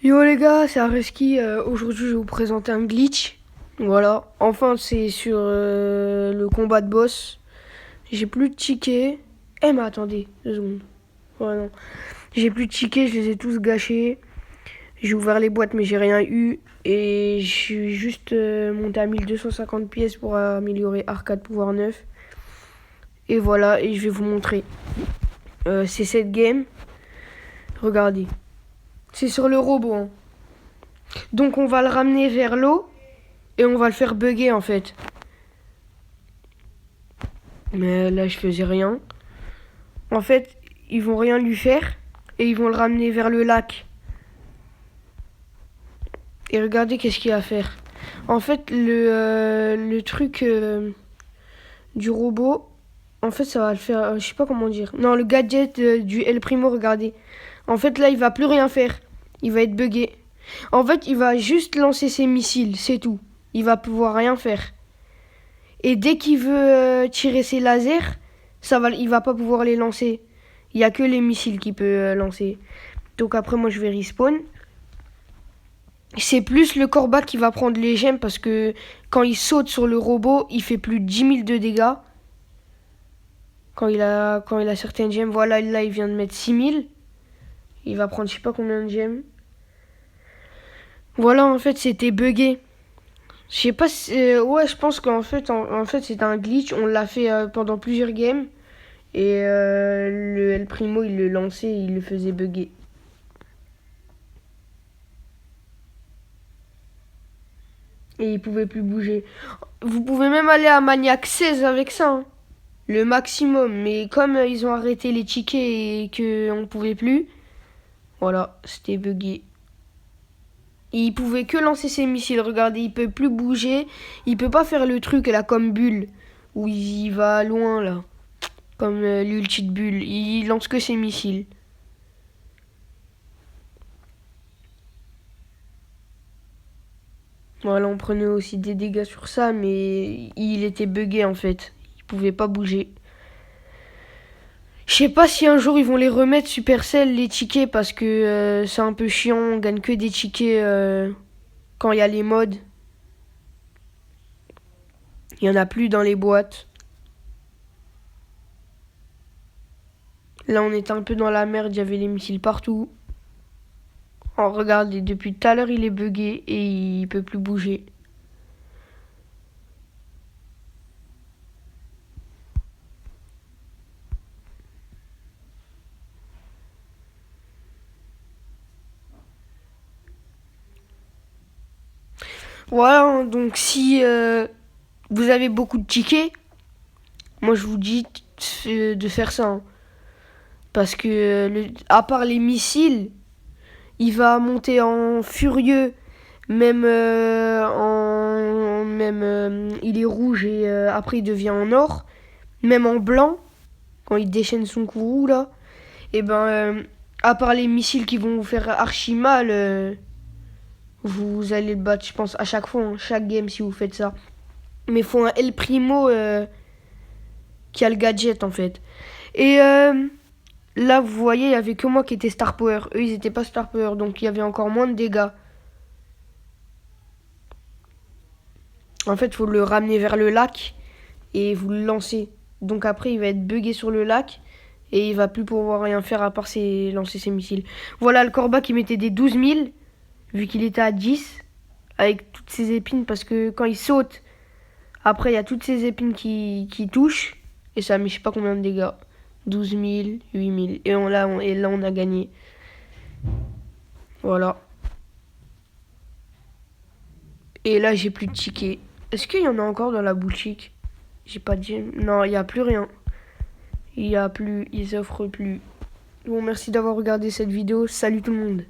Yo les gars, c'est Areski. Aujourd'hui, je vais vous présenter un glitch. Voilà. Enfin, c'est sur le combat de boss. J'ai plus de tickets. Eh, mais attendez, 2 secondes. Ouais, non. J'ai plus de tickets, je les ai tous gâchés. J'ai ouvert les boîtes, mais j'ai rien eu. Et je suis juste monté à 1250 pièces pour améliorer Arcade Pouvoir 9. Et voilà, et je vais vous montrer. C'est cette game. Regardez. C'est sur le robot, hein. Donc on va le ramener vers l'eau. Et on va le faire bugger en fait. Mais là je faisais rien. En fait, ils vont rien lui faire. Et ils vont le ramener vers le lac. Et regardez qu'est-ce qu'il va faire. En fait, le truc du robot, en fait ça va le faire, je sais pas comment dire. Non, le gadget du El Primo, regardez. En fait là il va plus rien faire. Il va être buggé. En fait il va juste lancer ses missiles, c'est tout. Il va pouvoir rien faire. Et dès qu'il veut tirer ses lasers, il va pas pouvoir les lancer. Il y a que les missiles qu'il peut lancer. Donc après moi je vais respawn. C'est plus le Corba qui va prendre les gemmes parce que quand il saute sur le robot, il fait plus de 10 000 de dégâts. Quand il a certaines gemmes, voilà, là il vient de mettre 6 000. Il va prendre je sais pas combien de gemmes. Voilà, en fait c'était buggé. Je sais pas si, ouais, je pense qu'en fait, en fait c'est un glitch. On l'a fait pendant plusieurs games. Et le El Primo, il le lançait et il le faisait bugger. Et il pouvait plus bouger. Vous pouvez même aller à Maniac 16 avec ça, hein. Le maximum. Mais comme ils ont arrêté les tickets et qu'on pouvait plus, voilà, c'était buggé. Et il pouvait que lancer ses missiles. Regardez, il peut plus bouger. Il peut pas faire le truc là comme Bulle. Où il va loin là. Comme l'ulti de Bulle. Il lance que ses missiles. Voilà, on prenait aussi des dégâts sur ça, mais il était buggé en fait. Il pouvait pas bouger. Je sais pas si un jour ils vont les remettre Supercell les tickets parce que c'est un peu chiant. On gagne que des tickets quand il y a les mods. Il y en a plus dans les boîtes. Là, on était un peu dans la merde. Il y avait les missiles partout. Oh, regardez, depuis tout à l'heure, il est buggé et il peut plus bouger. Voilà, donc si vous avez beaucoup de tickets, moi je vous dis de faire ça, hein. Parce que, à part les missiles, il va monter en furieux, même il est rouge et après il devient en or, même en blanc, quand il déchaîne son courroux là. Et ben, à part les missiles qui vont vous faire archi mal, vous allez le battre, je pense, à chaque fois, hein, chaque game si vous faites ça. Mais il faut un El Primo qui a le gadget en fait. Et là, vous voyez, il n'y avait que moi qui était Star Power. Eux, ils n'étaient pas Star Power, donc il y avait encore moins de dégâts. En fait, il faut le ramener vers le lac et vous le lancez. Donc après, il va être buggé sur le lac et il va plus pouvoir rien faire à part lancer ses missiles. Voilà le Corba qui mettait des 12 000, vu qu'il était à 10, avec toutes ses épines, parce que quand il saute, après, il y a toutes ces épines qui touchent et ça met je sais pas combien de dégâts. 12 000, 8 000. Et là, on a gagné. Voilà. Et là, j'ai plus de tickets. Est-ce qu'il y en a encore dans la boutique? J'ai pas dit. Non, il n'y a plus rien. Il y a plus. Ils offrent plus. Bon, merci d'avoir regardé cette vidéo. Salut tout le monde.